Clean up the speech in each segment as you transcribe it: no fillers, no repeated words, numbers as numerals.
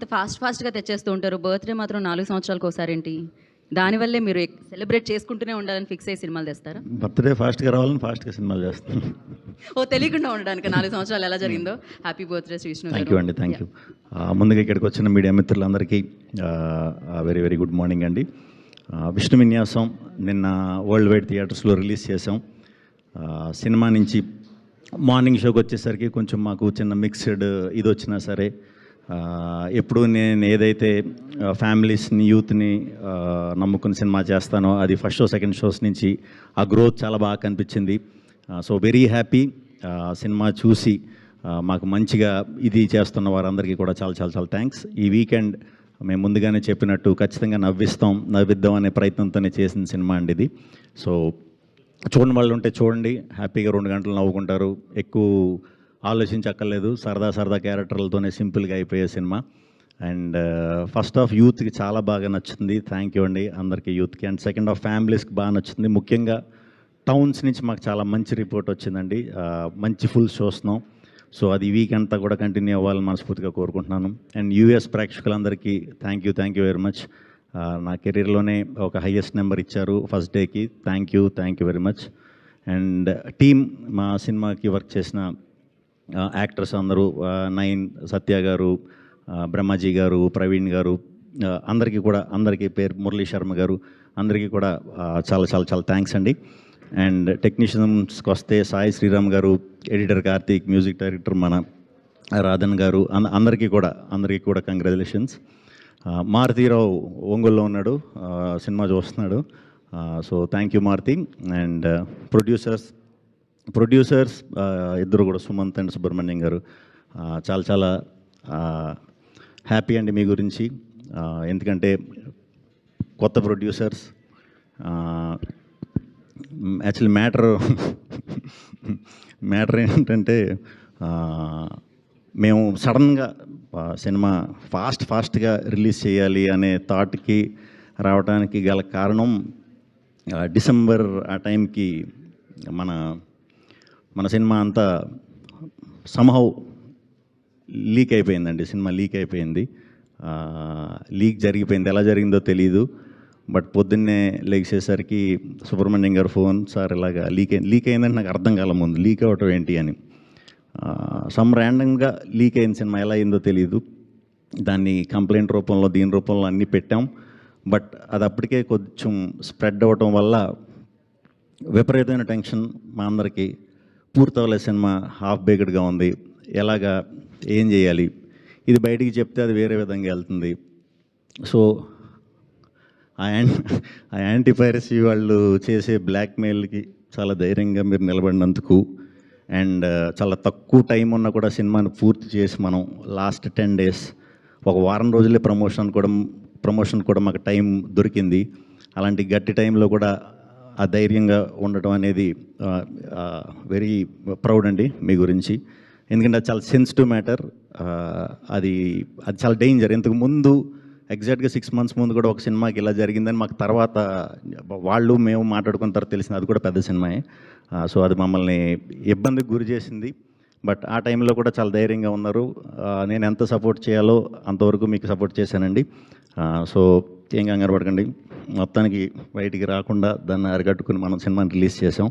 ఇంత ఫాస్ట్‌గా తెచ్చేస్తూ ఉంటారు. బర్త్‌డే మాత్రం 4 సంవత్సరాలకు ఒకసారేంటి? దానివల్లే మీరు సెలబ్రేట్ చేసుకుంటూనే ఉండాలని ఫిక్స్ అయ్యి సినిమాలు తెస్తారా? బర్త్‌డే ఫాస్ట్‌గా రావాలని ఫాస్ట్‌గా సినిమాలు చేస్తాను. ఓహ్! తెలియకుండా ఉండడానికా 4 సంవత్సరాలు ఎలా జరిగిందో? Happy birthday Shri Vishnu thank గారు. యూ అండి. Thank you. ముందుగా ఇక్కడికి వచ్చిన మీడియా మిత్రులందరికీ వెరీ వెరీ గుడ్ మార్నింగ్ అండి. విష్ణు విన్యాసం నిన్న వరల్డ్ వైడ్ థియేటర్స్లో రిలీజ్ చేసాం. సినిమా నుంచి మార్నింగ్ షోకి వచ్చేసరికి కొంచెం మాకు చిన్న మిక్స్డ్ ఇది వచ్చినా సరే, ఎప్పుడు నేను ఏదైతే ఫ్యామిలీస్ని యూత్ని నమ్ముకుని సినిమా చేస్తానో అది ఫస్ట్ షో సెకండ్ షోస్ నుంచి ఆ గ్రోత్ చాలా బాగా కనిపించింది. So very happy. సినిమా చూసి మాకు మంచిగా ఇది చేస్తున్న వారందరికీ కూడా చాలా చాలా చాలా థ్యాంక్స్. ఈ వీకెండ్ మేము ముందుగానే చెప్పినట్టు ఖచ్చితంగా నవ్విద్దాం అనే ప్రయత్నంతోనే చేసిన సినిమా అండి ఇది. సో చూడని వాళ్ళు ఉంటే చూడండి, హ్యాపీగా 2 గంటలు నవ్వుకుంటారు. ఎక్కువ ఆలోచించక్కర్లేదు, సరదా క్యారెక్టర్లతోనే సింపుల్గా అయిపోయే సినిమా. అండ్ ఫస్ట్ హాఫ్ యూత్కి చాలా బాగా నచ్చుతుంది. థ్యాంక్ యూ అండి అందరికీ యూత్కి. అండ్ సెకండ్ హాఫ్ ఫ్యామిలీస్కి బాగా నచ్చుతుంది. ముఖ్యంగా టౌన్స్ నుంచి మాకు చాలా మంచి రిపోర్ట్ వచ్చిందండి. మంచి ఫుల్ చూస్తున్నాం. సో అది వీక్ అంతా కూడా కంటిన్యూ అవ్వాలని మనస్ఫూర్తిగా కోరుకుంటున్నాను. అండ్ యూఎస్ ప్రేక్షకులందరికీ థ్యాంక్ యూ వెరీ మచ్. నా కెరీర్లోనే ఒక హైయెస్ట్ నెంబర్ ఇచ్చారు ఫస్ట్ డేకి. Thank you very much. And team మా సినిమాకి వర్క్ చేసిన యాక్టర్స్ అందరూ, నయన్, సత్య గారు, బ్రహ్మాజీ గారు, ప్రవీణ్ గారు, అందరికీ పేరు మురళీ శర్మ గారు, అందరికీ కూడా చాలా థ్యాంక్స్ అండి. అండ్ టెక్నీషియన్స్కి వస్తే సాయి శ్రీరామ్ గారు, ఎడిటర్ కార్తీక్, మ్యూజిక్ డైరెక్టర్ మన రాధన్ గారు, అందరికీ కూడా కంగ్రాచులేషన్స్. మారుతీరావు ఒంగోలులో ఉన్నాడు, సినిమా చూస్తున్నాడు. So thank you Maruthi. And producers ఇద్దరు కూడా, సుమంత్ అండ్ సుబ్రహ్మణ్యం గారు, చాలా హ్యాపీ అండి మీ గురించి. ఎందుకంటే కొత్త ప్రొడ్యూసర్స్. యాక్చువల్లీ మ్యాటర్ ఏంటంటే, మేము సడన్గా సినిమా ఫాస్ట్గా రిలీజ్ చేయాలి అనే థాట్కి రావడానికి గల కారణం, డిసెంబర్ ఆ టైంకి మన సినిమా అంతా సమ్హౌ లీక్ అయిపోయిందండి. సినిమా లీక్ అయిపోయింది. లీక్ జరిగిపోయింది, ఎలా జరిగిందో తెలీదు. బట్ పొద్దున్నే లెగిసేసరికి సుబ్రహ్మణ్యం గారు ఫోన్, సార్ ఇలాగా లీక్ అయిందని నాకు అర్థం కాల ముందు, లీక్ అవ్వటం ఏంటి అని. ర్యాండమ్గా లీక్ అయిన సినిమా ఎలా అయిందో తెలియదు. దాన్ని కంప్లైంట్ రూపంలో దీని రూపంలో అన్నీ పెట్టాం. బట్ అది అప్పటికే కొంచెం స్ప్రెడ్ అవ్వటం వల్ల విపరీతమైన టెన్షన్ మా అందరికీ. పూర్తవలే సినిమా, హాఫ్ బేక్డ్గా ఉంది, ఏం చేయాలి, ఇది బయటికి చెప్తే అది వేరే విధంగా వెళ్తుంది. సో ఆ యాంటీ పైరసీ వాళ్ళు చేసే బ్లాక్మెయిల్కి చాలా ధైర్యంగా మీరు నిలబడినందుకు, అండ్ చాలా తక్కువ టైం ఉన్నా కూడా సినిమాని పూర్తి చేసి మనం లాస్ట్ 10 days, ఒక వారం రోజులే ప్రమోషన్ కూడా మాకు టైం దొరికింది. అలాంటి గట్టి టైంలో కూడా ఆ ధైర్యంగా ఉండటం అనేది వెరీ ప్రౌడ్ అండి మీ గురించి. ఎందుకంటే అది చాలా సెన్సిటివ్ మ్యాటర్. అది చాలా డేంజర్. ఇంతకు ముందు ఎగ్జాక్ట్గా 6 months ముందు కూడా ఒక సినిమాకి ఇలా జరిగిందని మాకు తర్వాత మేము మాట్లాడుకున్న తర్వాత తెలిసింది. అది కూడా పెద్ద సినిమాయే. సో అది మమ్మల్ని ఇబ్బందికి గురి చేసింది. బట్ ఆ టైంలో కూడా చాలా ధైర్యంగా ఉన్నారు. నేను ఎంత సపోర్ట్ చేయాలో అంతవరకు మీకు సపోర్ట్ చేశానండి. సో ఏం కంగారు పడకండి, మొత్తానికి బయటికి రాకుండా దాన్ని అరికట్టుకుని మనం సినిమాని రిలీజ్ చేసాం.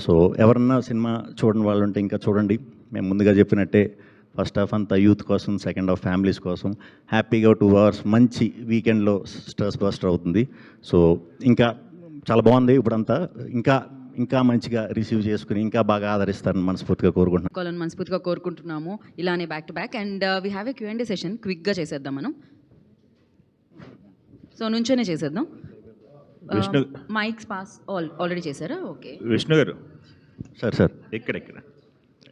సో ఎవరన్నా సినిమా చూడని వాళ్ళు ఉంటే ఇంకా చూడండి. మేము ముందుగా చెప్పినట్టే ఫస్ట్ హాఫ్ అంతా యూత్ కోసం, సెకండ్ హాఫ్ ఫ్యామిలీస్ కోసం. హ్యాపీగా 2 hours మంచి వీకెండ్లో స్ట్రెస్ బస్టర్ అవుతుంది. సో ఇంకా చాలా బాగుంది. ఇప్పుడంతా ఇంకా మంచిగా రిసీవ్ చేసుకుని ఇంకా బాగా ఆదరిస్తారని మనస్ఫూర్తిగా కోరుకుంటున్నాము. ఇలానే back to back. And we have a Q&A session. క్విక్గా చేసేద్దాం మనం. సో నుంచోనే చేసేద్దాం. విష్ణు మైక్స్ పాస్ ఆల్రెడీ చేశారా? ఓకే. విష్ణు గారు సార్ ఇక్కడ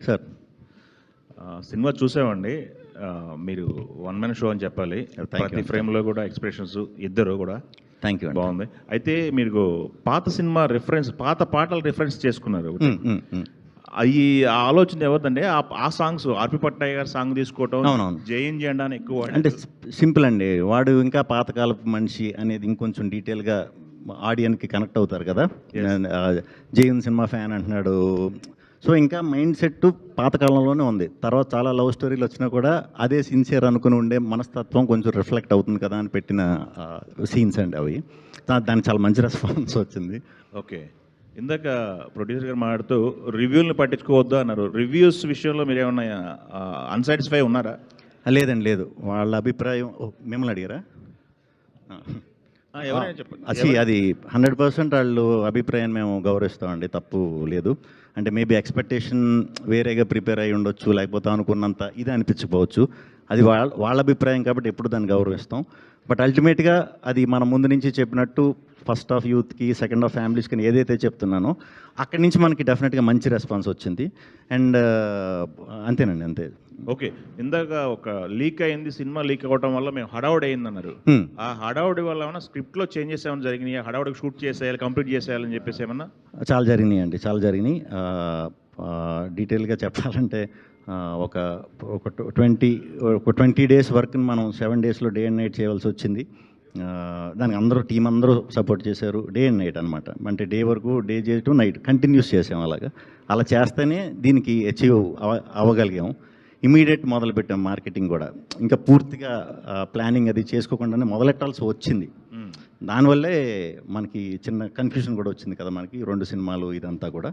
సార్ సినిమా చూసామండి. మీరు 1 man షో అని చెప్పాలి. ప్రతి ఫ్రేమ్లో కూడా ఎక్స్ప్రెషన్స్ ఇద్దరు కూడా థ్యాంక్ యూ. బాగుంది. అయితే మీరు పాత సినిమా పాత పాటలు రిఫరెన్స్ చేసుకున్నారు. అవి ఆలోచన ఎవరిదండి? ఆ సాంగ్స్ ఆర్పి పట్నాయక్ గారి సాంగ్ తీసుకోవటం, జేఎన్ జెండా అని ఎక్కువ అంటే సింపుల్ అండి. వాడు ఇంకా పాతకాలపు మనిషి అనేది ఇంకొంచెం డీటెయిల్గా ఆడియన్కి కనెక్ట్ అవుతారు కదా. జేఎన్ సినిమా ఫ్యాన్ అంటున్నాడు, సో ఇంకా మైండ్ సెట్ పాతకాలంలోనే ఉంది. తర్వాత చాలా లవ్ స్టోరీలు వచ్చినా కూడా అదే సిన్సియర్ అనుకుని ఉండే మనస్తత్వం కొంచెం రిఫ్లెక్ట్ అవుతుంది కదా అని పెట్టిన సీన్స్ అండి అవి. దానికి చాలా మంచి రెస్పాన్స్ వచ్చింది. ఓకే. ఇందాక ప్రొడ్యూసర్ గారు మాట్లాడుతూ రివ్యూలను పట్టించుకోవద్దు అన్నారు. రివ్యూస్ విషయంలో మీరు ఏమన్నా అన్సాటిస్ఫై ఉన్నారా? లేదండి, లేదు. వాళ్ళ అభిప్రాయం మిమ్మల్ని అడిగారా? ఎవరైనా చెప్పండి. అది 100% వాళ్ళు అభిప్రాయాన్ని మేము గౌరవిస్తామండి, తప్పు లేదు. అంటే మేబీ ఎక్స్పెక్టేషన్ వేరేగా ప్రిపేర్ అయ్యి ఉండొచ్చు, లేకపోతే అనుకున్నంత ఇది అనిపించకపోవచ్చు. అది వాళ్ళ అభిప్రాయం కాబట్టి ఎప్పుడు దాన్ని గౌరవిస్తాం. బట్ అల్టిమేట్గా అది మన ముందు నుంచి చెప్పినట్టు ఫస్ట్ హాఫ్ యూత్కి, సెకండ్ హాఫ్ ఫ్యామిలీస్కి ఏదైతే చెప్తున్నానో అక్కడి నుంచి మనకి డెఫినెట్గా మంచి రెస్పాన్స్ వచ్చింది. అండ్ అంతేనండి, అంతే. ఓకే. ఇందాక ఒక లీక్ అయింది, సినిమా లీక్ అవ్వడం వల్ల మేము హడావుడి అయిందన్నారు. ఆ హడావుడి వల్ల ఏమన్నా స్క్రిప్ట్లో చేంజెస్ ఏమైనా జరిగినాయి? హడావుడికి షూట్ చేసేయాలి, కంప్లీట్ చేసేయాలని చెప్పేసి ఏమన్నా? చాలా జరిగినాయి అండి, చాలా జరిగినాయి. డీటెయిల్గా చెప్పాలంటే ఒక ఒక 20 డేస్ వర్క్ని మనం 7 డేస్లో డే అండ్ నైట్ చేయవలసి వచ్చింది. దానికి టీం అందరూ సపోర్ట్ చేశారు. డే అండ్ నైట్ అనమాట. అంటే డే వరకు డే చేయటం, నైట్ కంటిన్యూస్ చేసాం. అలా చేస్తేనే దీనికి అచీవ్ అవ్వగలిగాం. ఇమీడియట్ మొదలుపెట్టాం మార్కెటింగ్ కూడా. ఇంకా పూర్తిగా ప్లానింగ్ అది చేసుకోకుండానే మొదలెట్టాల్సి వచ్చింది. దానివల్లే మనకి చిన్న కన్ఫ్యూజన్ కూడా వచ్చింది కదా మనకి, 2 సినిమాలు ఇదంతా కూడా.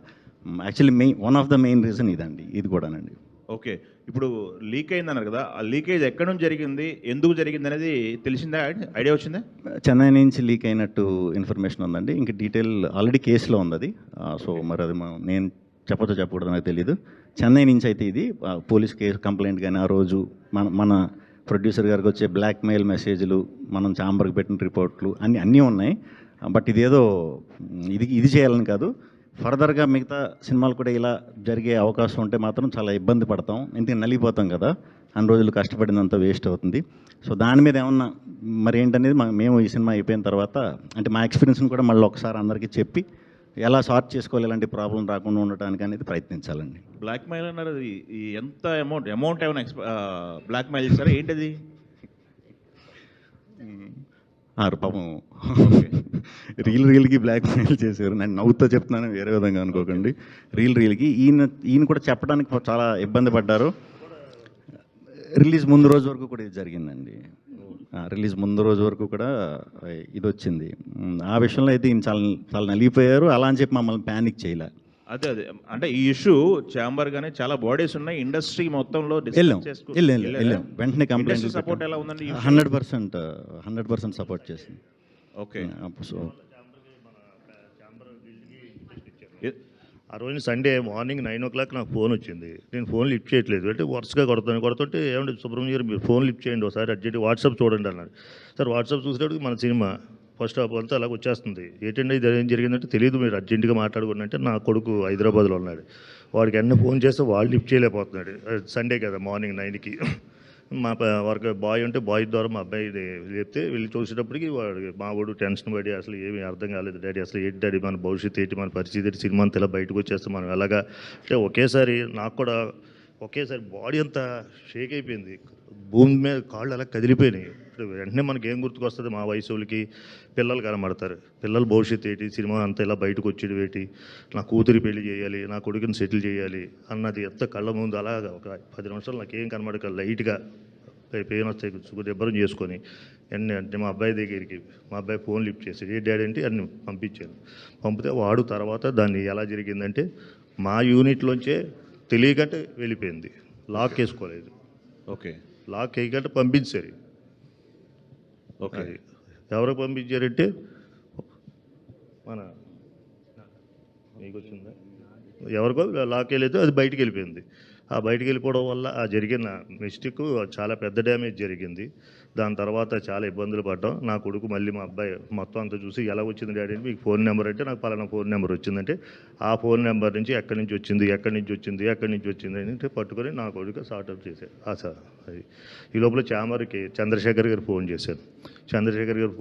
Actually one of the main reason ఇదండి, ఇది కూడానండి. ఓకే. ఇప్పుడు లీక్ అయిందన్నారు కదా, ఆ లీకేజ్ ఎక్కడి నుంచి జరిగింది, ఎందుకు జరిగింది అనేది తెలిసిందా? ఐడియా వచ్చిందా? చెన్నై నుంచి లీక్ అయినట్టు ఇన్ఫర్మేషన్ ఉందండి. ఇంకా డీటెయిల్ ఆల్రెడీ కేసులో ఉంది అది. సో మరి అది నేను చెప్పకూడదు, నాకు తెలియదు. చెన్నై నుంచి అయితే ఇది పోలీస్ కేసు కంప్లైంట్ కానీ, ఆ రోజు మన ప్రొడ్యూసర్ గారికి వచ్చే బ్లాక్మెయిల్ మెసేజ్లు, మనం ఛాంబర్కి పెట్టిన రిపోర్ట్లు అన్నీ ఉన్నాయి. బట్ ఇదేదో ఇది చేయాలని కాదు, ఫర్దర్గా మిగతా సినిమాలు కూడా ఇలా జరిగే అవకాశం ఉంటే మాత్రం చాలా ఇబ్బంది పడతాం. ఎందుకంటే నలిగిపోతాం కదా, అన్ని రోజులు కష్టపడినంత వేస్ట్ అవుతుంది. సో దాని మీద ఏమన్నా మరి ఏంటనేది మేము ఈ సినిమా అయిపోయిన తర్వాత, అంటే మా ఎక్స్పీరియన్స్ని కూడా మళ్ళీ ఒకసారి అందరికీ చెప్పి ఎలా సార్ట్ చేసుకోవాలి, ఎలాంటి ప్రాబ్లం రాకుండా ఉండటానికి అనేది ప్రయత్నించాలండి. బ్లాక్మెయిల్ అన్నారు, ఈ ఎంత అమౌంట్ ఏమైనా బ్లాక్మెయిల్ చేస్తారా ఏంటది? పాపం రీల్కి బ్లాక్మెయిల్ చేశారు. నేను నవ్వుతో చెప్తున్నాను, వేరే విధంగా అనుకోకండి. రీల్కి ఈయన కూడా చెప్పడానికి చాలా ఇబ్బంది పడ్డారు. రిలీజ్ ముందు రోజు వరకు కూడా ఇది జరిగిందండి. రిలీజ్ ముందు రోజు వరకు కూడా ఇది వచ్చింది. ఆ విషయంలో అయితే ఈయన చాలా నలిగిపోయారు. అలా అని చెప్పి మమ్మల్ని ప్యానిక్ చేయలే. అదే అంటే ఈ ఇష్యూ ఛాంబర్ గానే చాలా బాడీస్ ఉన్నాయి, ఇండస్ట్రీ మొత్తంలో వెళ్ళాం. వెంటనే కంప్లైంట్ సపోర్ట్ ఎలా ఉందండి? 100% సపోర్ట్ చేసింది. ఓకే. సో ఆ రోజు సండే మార్నింగ్ 9 o'clock నాకు ఫోన్ వచ్చింది. నేను ఫోన్ లిఫ్ట్ చేయట్లేదు. అంటే వరుసగా కొడుతుంటే ఏమంటే సుబ్రహ్మణ్యం గారు మీరు ఫోన్ లిఫ్ట్ చేయండి, ఒకసారి అర్జెంట్ వాట్సాప్ చూడండి అన్నారు. సార్ వాట్సాప్ చూసేటప్పుడు మన సినిమా ఫస్ట్ హాఫ్ అంతా అలాగ వచ్చేస్తుంది. ఏంటంటే ఇది ఏం జరిగిందంటే తెలియదు, మీరు అర్జెంటుగా మాట్లాడుకోండి అంటే, నా కొడుకు హైదరాబాద్లో ఉన్నాడు. వాడికి అన్నీ ఫోన్ చేస్తే వాడు లిఫ్ట్ చేయలేకపోతున్నాడు. సండే కదా మార్నింగ్ 9కి. మా వర్క్ బాయ్ ఉంటే బాయ్ ద్వారా మా అబ్బాయి చెప్తే వెళ్ళి చూసేటప్పటికి వాడు మా వాడు టెన్షన్ పడి అసలు ఏమీ అర్థం కాలేదు. డాడీ అసలు ఏంటి డాడీ, మన భవిష్యత్తు ఏంటి, మన పరిస్థితి ఏంటి, సినిమా అంతా ఇలా బయటకు వచ్చేస్తే మనం ఎలాగా అంటే నాకు కూడా ఒకేసారి బాడీ అంతా షేక్ అయిపోయింది. భూమి మీద కాళ్ళు అలా కదిలిపోయినాయి. వెంటనే మనకి ఏం గుర్తుకొస్తుంది, మా వయసు వాళ్ళకి పిల్లలు కనబడతారు. పిల్లల భవిష్యత్తు ఏంటి, సినిమా అంతా ఇలా బయటకు వచ్చేది ఏంటి, నా కూతురి పెళ్లి చేయాలి, నా కొడుకుని సెటిల్ చేయాలి అన్నది ఎంత కళ్ళ ముందు అలాగా ఒక 10 నిమిషాలు నాకేం కనబడక లైట్గా పెయిన్ వస్తాయి దెబ్బరం చేసుకొని అంటే మా అబ్బాయి దగ్గరికి మా అబ్బాయి ఫోన్ లిఫ్ట్ చేసి ఏ డాడీ అంటే అన్ని పంపించాను. పంపితే వాడు తర్వాత దాన్ని ఎలా జరిగిందంటే మా యూనిట్లోంచే తెలియకంటే వెళ్ళిపోయింది. లాక్ వేసుకోలేదు. ఓకే. లాక్ వేయకంటే పంపించారు. ఓకే. ఎవరికి పంపించారంటే మన మీకు వచ్చిందా, ఎవరికో లాక్ వెళ్ళితే అది బయటికి వెళ్ళిపోయింది. ఆ బయటికి వెళ్ళిపోవడం వల్ల ఆ జరిగిన మిస్టేక్ చాలా పెద్ద డ్యామేజ్ జరిగింది. దాని తర్వాత చాలా ఇబ్బందులు పడ్డాం. నా కొడుకు మళ్ళీ మా అబ్బాయి మొత్తం అంతా చూసి ఎలా వచ్చింది డాడీ అంటే, మీకు ఫోన్ నెంబర్ అంటే నాకు పలానా ఫోన్ నెంబర్ వచ్చిందంటే, ఆ ఫోన్ నెంబర్ నుంచి ఎక్కడి నుంచి వచ్చింది అంటే పట్టుకొని నా కొడుకు సార్ట్అవుట్ చేశారు. సార్ అది ఈ లోపల ఛాంబర్కి చంద్రశేఖర్ గారు ఫోన్ చేశారు. చంద్రశేఖర్ గారు